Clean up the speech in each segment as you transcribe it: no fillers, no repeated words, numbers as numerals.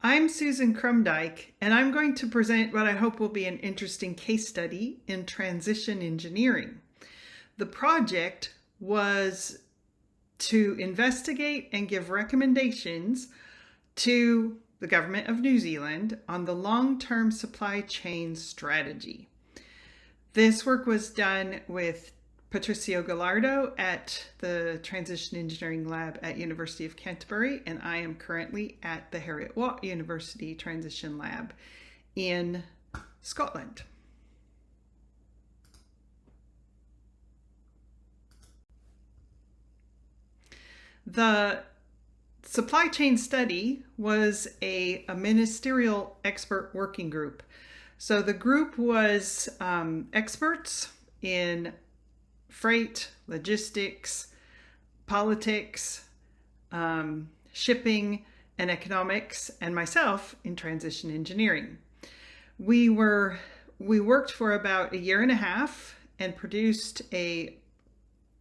I'm Susan Krumdieck, and I'm going to present what I hope will be an interesting case study in transition engineering. The project was to investigate and give recommendations to the government of New Zealand on the long-term supply chain strategy. This work was done with Patricio Gallardo at the Transition Engineering Lab at University of Canterbury, and I am currently at the Heriot-Watt University Transition Lab in Scotland. The supply chain study was a ministerial expert working group. So the group was experts in freight, logistics, politics, shipping, and economics, and myself in transition engineering. We worked for about a year and a half and produced a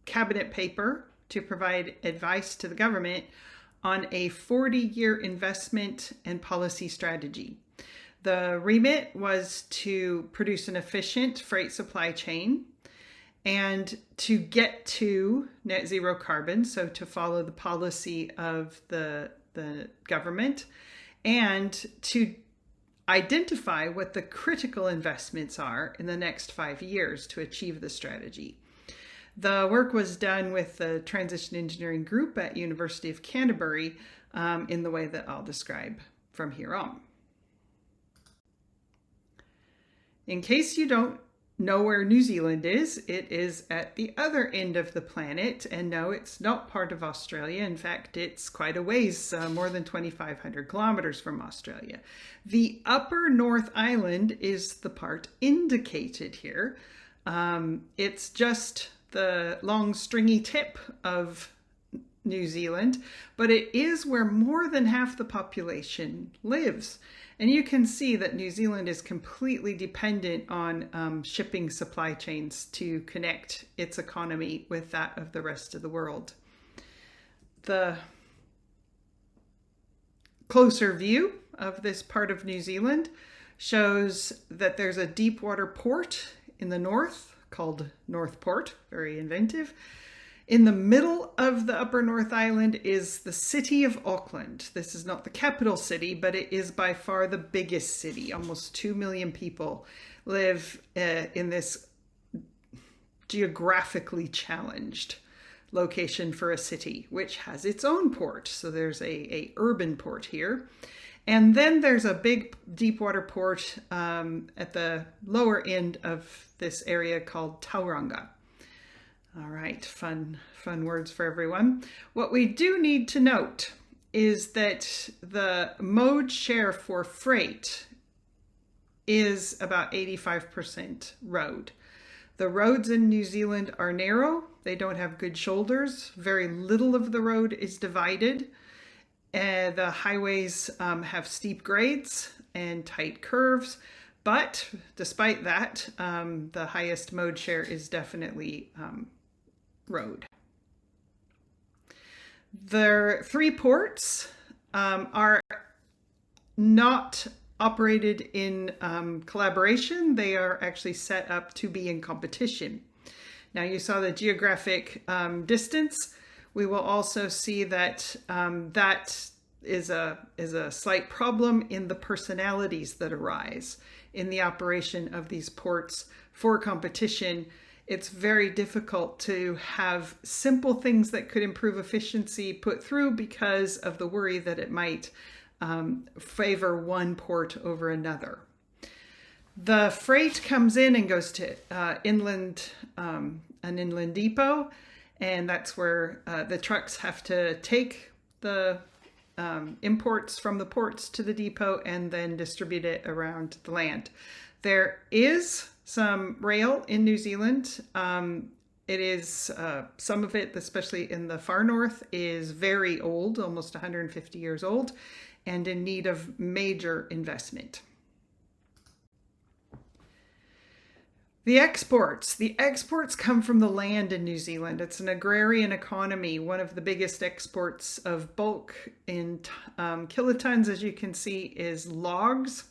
cabinet paper to provide advice to the government on a 40-year investment and policy strategy. The remit was to produce an efficient freight supply chain and to get to net zero carbon, so to follow the policy of the government, and to identify what the critical investments are in the next 5 years to achieve the strategy. The work was done with the Transition Engineering Group at University of Canterbury in the way that I'll describe from here on. In case you don't know where New Zealand is, it is at the other end of the planet, and no, it's not part of Australia. In fact, it's quite a ways, more than 2,500 kilometers from Australia. The upper North Island is the part indicated here. It's just the long stringy tip of New Zealand, but it is where more than half the population lives. And you can see that New Zealand is completely dependent on shipping supply chains to connect its economy with that of the rest of the world. The closer view of this part of New Zealand shows that there's a deep water port in the north called Northport, very inventive. In the middle of the Upper North Island is the city of Auckland. This is not the capital city, but it is by far the biggest city. Almost 2 million people live in this geographically challenged location for a city, which has its own port. So there's a urban port here. And then there's a big deep water port at the lower end of this area called Tauranga. All right, fun words for everyone. What we do need to note is that the mode share for freight is about 85% road. The roads in New Zealand are narrow. They don't have good shoulders. Very little of the road is divided. The highways have steep grades and tight curves. But despite that, the highest mode share is definitely road. The 3 ports are not operated in collaboration. They are actually set up to be in competition. Now you saw the geographic distance. We will also see that that is a slight problem in the personalities that arise in the operation of these ports for competition. It's very difficult to have simple things that could improve efficiency put through because of the worry that it might favor one port over another. The freight comes in and goes to an inland depot, and that's where the trucks have to take the imports from the ports to the depot and then distribute it around the land. There is some rail in New Zealand. It is, some of it, especially in the far north, is very old, almost 150 years old, and in need of major investment. The exports. The exports come from the land in New Zealand. It's an agrarian economy. One of the biggest exports of bulk in kilotons, as you can see, is logs.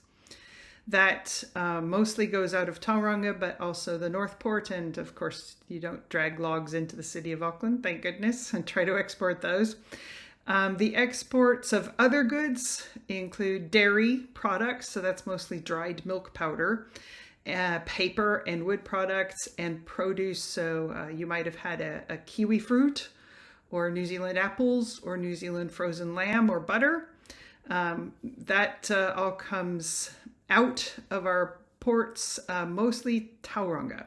That mostly goes out of Tauranga, but also the Northport. And of course, you don't drag logs into the city of Auckland, thank goodness, and try to export those. The exports of other goods include dairy products, so that's mostly dried milk powder, paper and wood products, and produce. So you might have had a kiwi fruit, or New Zealand apples, or New Zealand frozen lamb, or butter. That all comes out of our ports, mostly Tauranga.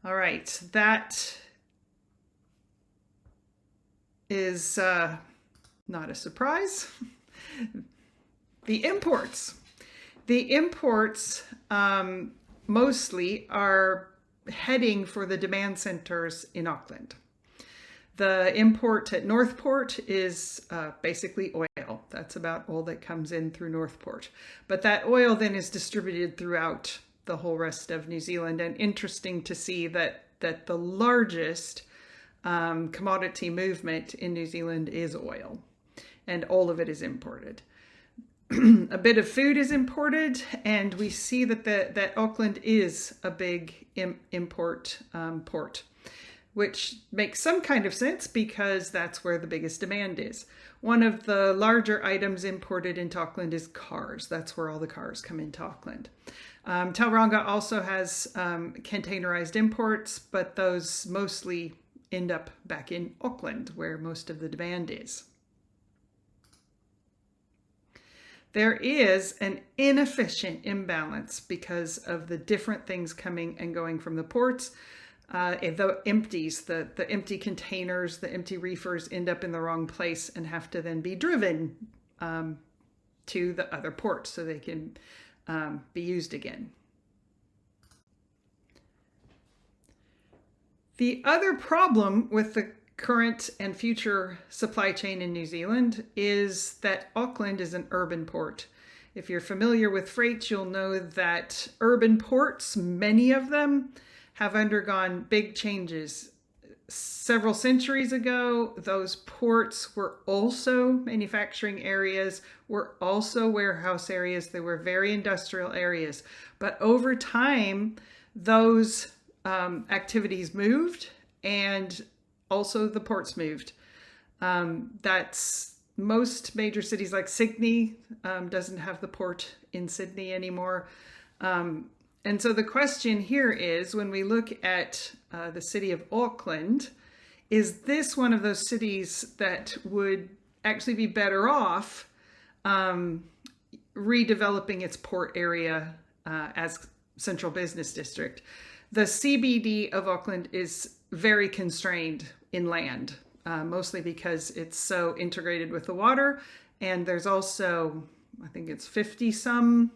All right, that is not a surprise. The imports. The imports mostly are heading for the demand centers in Auckland. The import at Northport is basically oil. That's about all that comes in through Northport. But that oil then is distributed throughout the whole rest of New Zealand. And interesting to see that the largest commodity movement in New Zealand is oil. And all of it is imported. A bit of food is imported, and we see that Auckland is a big import port, which makes some kind of sense because that's where the biggest demand is. One of the larger items imported into Auckland is cars. That's where all the cars come into Auckland. Tauranga also has containerized imports, but those mostly end up back in Auckland, where most of the demand is. There is an inefficient imbalance because of the different things coming and going from the ports. The empties, the empty containers, the empty reefers end up in the wrong place and have to then be driven to the other ports so they can be used again. The other problem with the current and future supply chain in New Zealand is that Auckland is an urban port. If you're familiar with freight, you'll know that urban ports, many of them, have undergone big changes. Several centuries ago, those ports were also manufacturing areas, were also warehouse areas. They were very industrial areas. But over time, those activities moved, and also the ports moved. That's most major cities like Sydney doesn't have the port in Sydney anymore. And so the question here is, when we look at the city of Auckland, is this one of those cities that would actually be better off redeveloping its port area as central business district? The CBD of Auckland is very constrained in land, mostly because it's so integrated with the water. And there's also, I think it's 50 some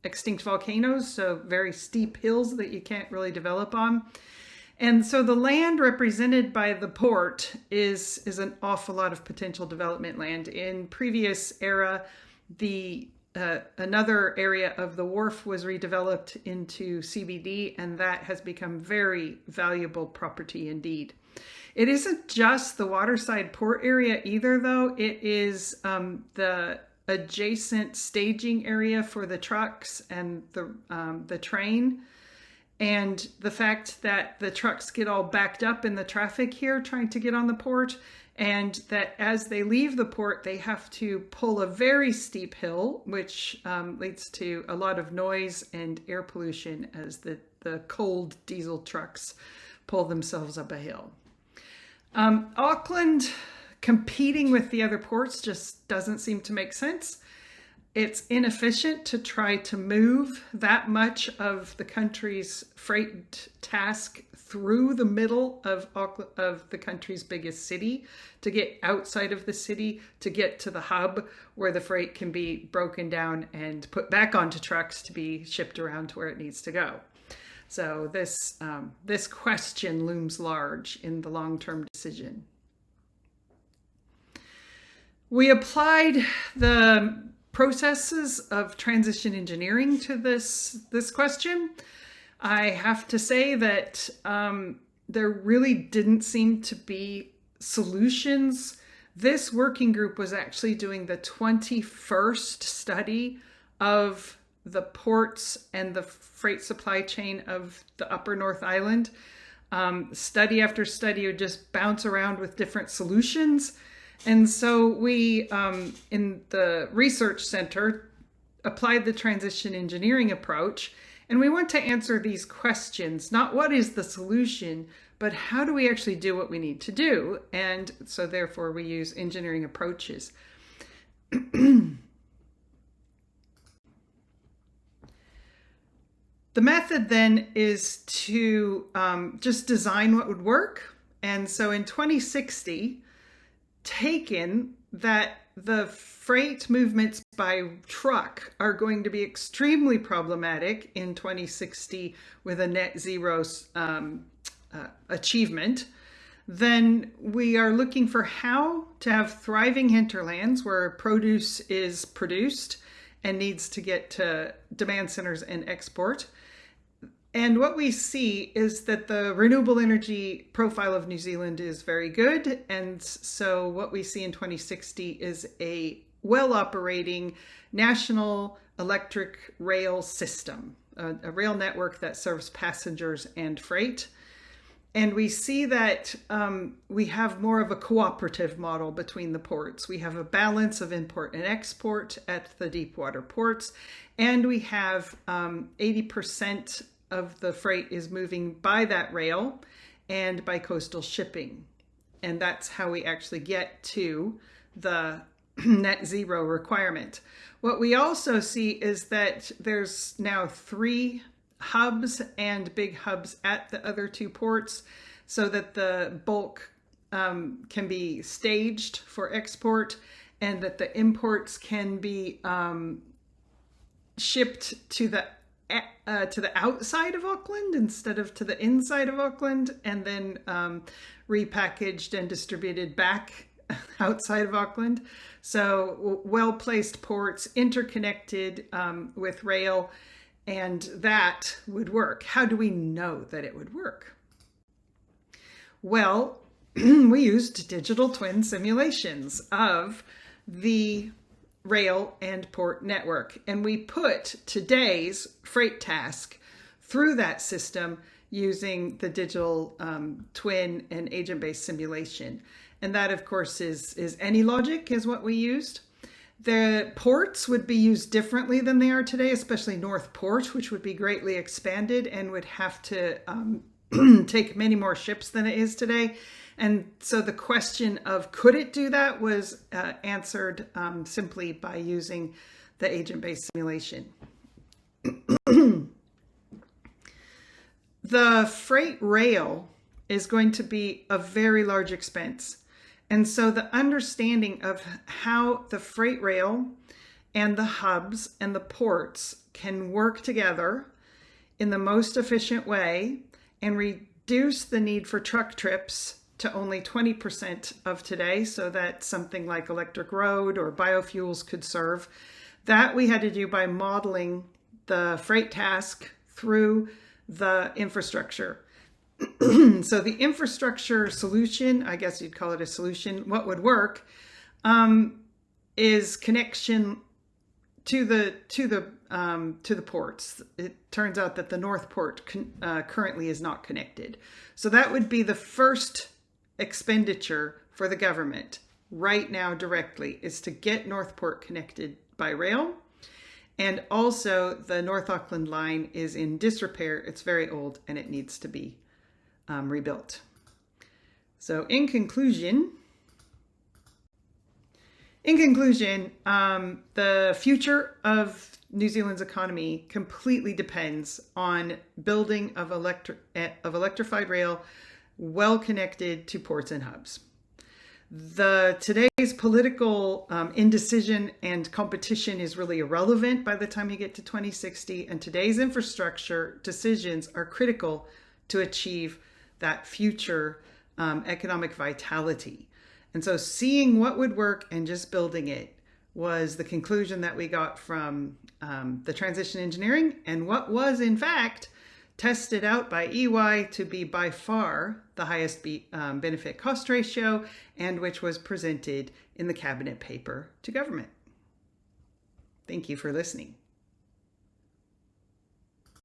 extinct volcanoes, so very steep hills that you can't really develop on. And so the land represented by the port is an awful lot of potential development land. In previous era, another area of the wharf was redeveloped into CBD, and that has become very valuable property indeed. It isn't just the waterside port area either, though. It is the adjacent staging area for the trucks and the train. And the fact that the trucks get all backed up in the traffic here trying to get on the port, and that as they leave the port, they have to pull a very steep hill, which leads to a lot of noise and air pollution as the cold diesel trucks pull themselves up a hill. Auckland competing with the other ports just doesn't seem to make sense. It's inefficient to try to move that much of the country's freight task through the middle of the country's biggest city, to get outside of the city, to get to the hub where the freight can be broken down and put back onto trucks to be shipped around to where it needs to go. So this question looms large in the long-term decision. We applied the processes of transition engineering to this question. I have to say that there really didn't seem to be solutions. This working group was actually doing the 21st study of the ports and the freight supply chain of the Upper North Island. Study after study would just bounce around with different solutions. And so we, in the research center, applied the transition engineering approach. And we want to answer these questions, not what is the solution, but how do we actually do what we need to do? And so therefore we use engineering approaches. The method then is to just design what would work. And so in 2060, taken that the freight movements by truck are going to be extremely problematic in 2060 with a net zero achievement, then we are looking for how to have thriving hinterlands where produce is produced and needs to get to demand centers and export. And what we see is that the renewable energy profile of New Zealand is very good. And so what we see in 2060 is a well-operating national electric rail system, a rail network that serves passengers and freight. And we see that we have more of a cooperative model between the ports. We have a balance of import and export at the deep water ports. And we have 80% of the freight is moving by that rail and by coastal shipping. And that's how we actually get to the net zero requirement. What we also see is that there's now 3 hubs and big hubs at the other 2 ports so that the bulk can be staged for export and that the imports can be shipped to the outside of Auckland instead of to the inside of Auckland, and then repackaged and distributed back outside of Auckland. So well-placed ports, interconnected with rail, and that would work. How do we know that it would work? Well, we used digital twin simulations of the rail and port network. And we put today's freight task through that system using the digital twin and agent-based simulation. And that, of course, is AnyLogic is what we used. The ports would be used differently than they are today, especially North Port, which would be greatly expanded and would have to take many more ships than it is today. And so the question of could it do that was answered simply by using the agent-based simulation. The freight rail is going to be a very large expense. And so the understanding of how the freight rail and the hubs and the ports can work together in the most efficient way and reduce the need for truck trips to only 20% of today, so that something like electric road or biofuels could serve. That we had to do by modeling the freight task through the infrastructure. So the infrastructure solution, I guess you'd call it a solution, what would work is connection to the ports. It turns out that the North Port currently is not connected. So that would be the first expenditure for the government right now directly, is to get Northport connected by rail. And also the North Auckland line is in disrepair. It's very old and it needs to be rebuilt. So in conclusion, the future of New Zealand's economy completely depends on building of electrified rail well connected to ports and hubs. Today's political indecision and competition is really irrelevant by the time you get to 2060, and today's infrastructure decisions are critical to achieve that future economic vitality. And so seeing what would work and just building it was the conclusion that we got from the transition engineering, and what was in fact tested out by EY to be by far the highest benefit cost ratio, and which was presented in the cabinet paper to government. Thank you for listening.